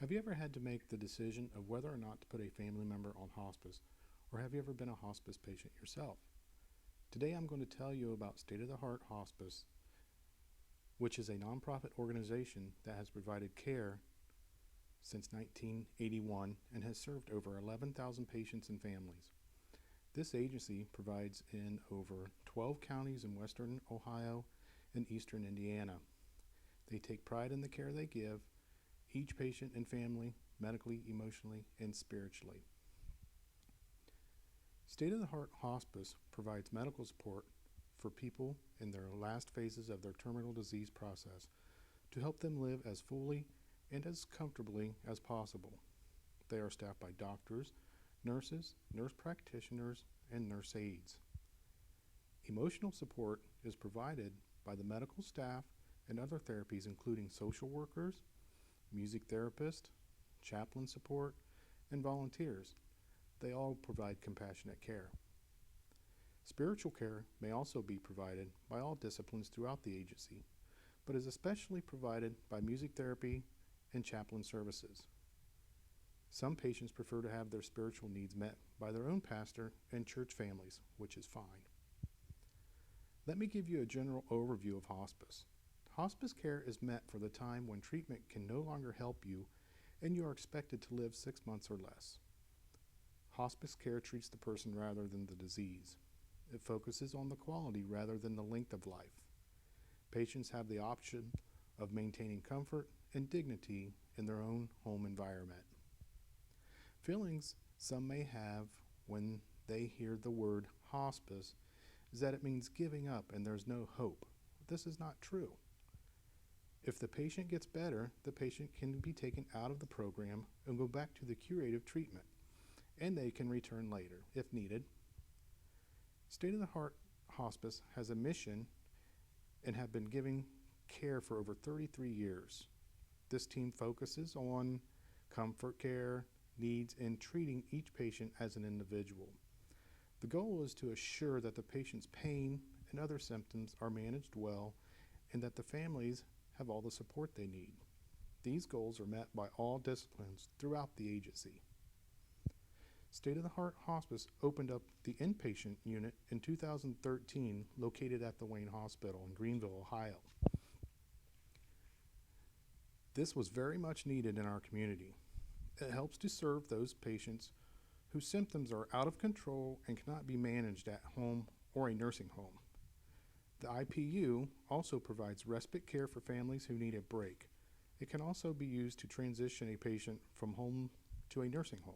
Have you ever had to make the decision of whether or not to put a family member on hospice, or have you ever been a hospice patient yourself? Today I'm going to tell you about State of the Heart Hospice, which is a nonprofit organization that has provided care since 1981 and has served over 11,000 patients and families. This agency provides in over 12 counties in western Ohio and eastern Indiana. They take pride in the care they give each patient and family, medically, emotionally, and spiritually. State of the Heart Hospice provides medical support for people in their last phases of their terminal disease process to help them live as fully and as comfortably as possible. They are staffed by doctors, nurses, nurse practitioners, and nurse aides. Emotional support is provided by the medical staff and other therapies including social workers, music therapists, chaplain support, and volunteers. They all provide compassionate care. Spiritual care may also be provided by all disciplines throughout the agency, but is especially provided by music therapy and chaplain services. Some patients prefer to have their spiritual needs met by their own pastor and church families, which is fine. Let me give you a general overview of hospice. Hospice care is meant for the time when treatment can no longer help you and you are expected to live 6 months or less. Hospice care treats the person rather than the disease. It focuses on the quality rather than the length of life. Patients have the option of maintaining comfort and dignity in their own home environment. Feelings some may have when they hear the word hospice is that it means giving up and there's no hope. This is not true. If the patient gets better, the patient can be taken out of the program and go back to the curative treatment, and they can return later if needed. State of the Heart Hospice has a mission and have been giving care for over 33 years. This team focuses on comfort care, needs, and treating each patient as an individual. The goal is to assure that the patient's pain and other symptoms are managed well and that the families have all the support they need. These goals are met by all disciplines throughout the agency. State of the Heart Hospice opened up the inpatient unit in 2013, located at the Wayne Hospital in Greenville, Ohio. This was very much needed in our community. It helps to serve those patients whose symptoms are out of control and cannot be managed at home or a nursing home. The IPU also provides respite care for families who need a break. It can also be used to transition a patient from home to a nursing home.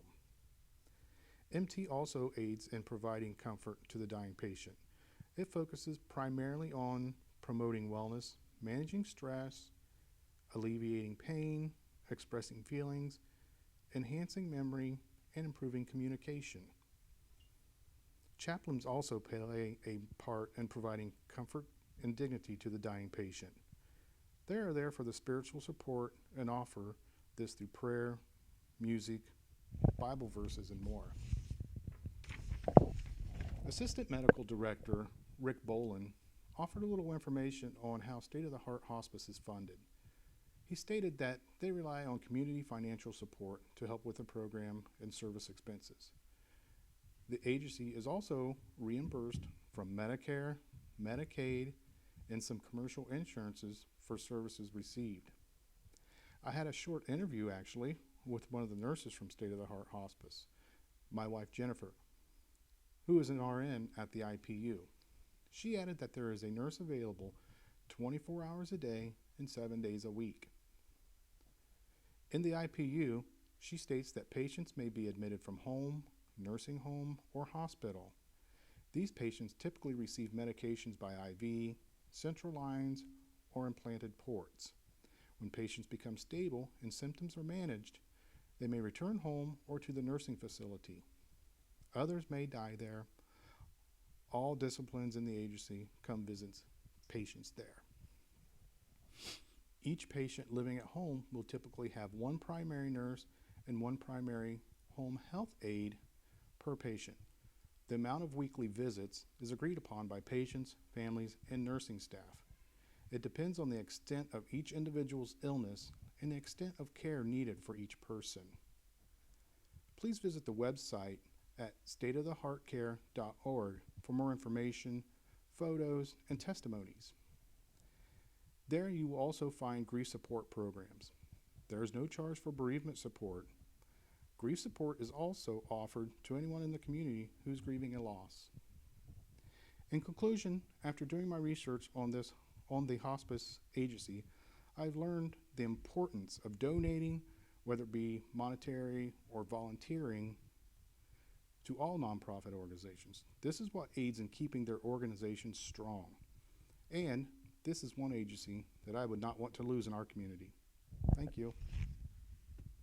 MT also aids in providing comfort to the dying patient. It focuses primarily on promoting wellness, managing stress, alleviating pain, expressing feelings, enhancing memory, and improving communication. Chaplains also play a part in providing comfort and dignity to the dying patient. They are there for the spiritual support and offer this through prayer, music, Bible verses, and more. Assistant Medical Director Rick Bolin offered a little information on how State of the Heart Hospice is funded. He stated that they rely on community financial support to help with the program and service expenses. The agency is also reimbursed from Medicare, Medicaid, and some commercial insurances for services received. I had a short interview actually with one of the nurses from State of the Heart Hospice, my wife Jennifer, who is an RN at the IPU. She added that there is a nurse available 24 hours a day and 7 days a week. In the IPU, she states that patients may be admitted from home, nursing home, or hospital. These patients typically receive medications by IV, central lines, or implanted ports. When patients become stable and symptoms are managed, they may return home or to the nursing facility. Others may die there. All disciplines in the agency come visit patients there. Each patient living at home will typically have one primary nurse and one primary home health aide per patient. The amount of weekly visits is agreed upon by patients, families, and nursing staff. It depends on the extent of each individual's illness and the extent of care needed for each person. Please visit the website at stateoftheheartcare.org for more information, photos, and testimonies. There you will also find grief support programs. There is no charge for bereavement support. Grief support is also offered to anyone in the community who's grieving a loss. In conclusion, after doing my research on the hospice agency, I've learned the importance of donating, whether it be monetary or volunteering, to all nonprofit organizations. This is what aids in keeping their organizations strong. And this is one agency that I would not want to lose in our community. Thank you.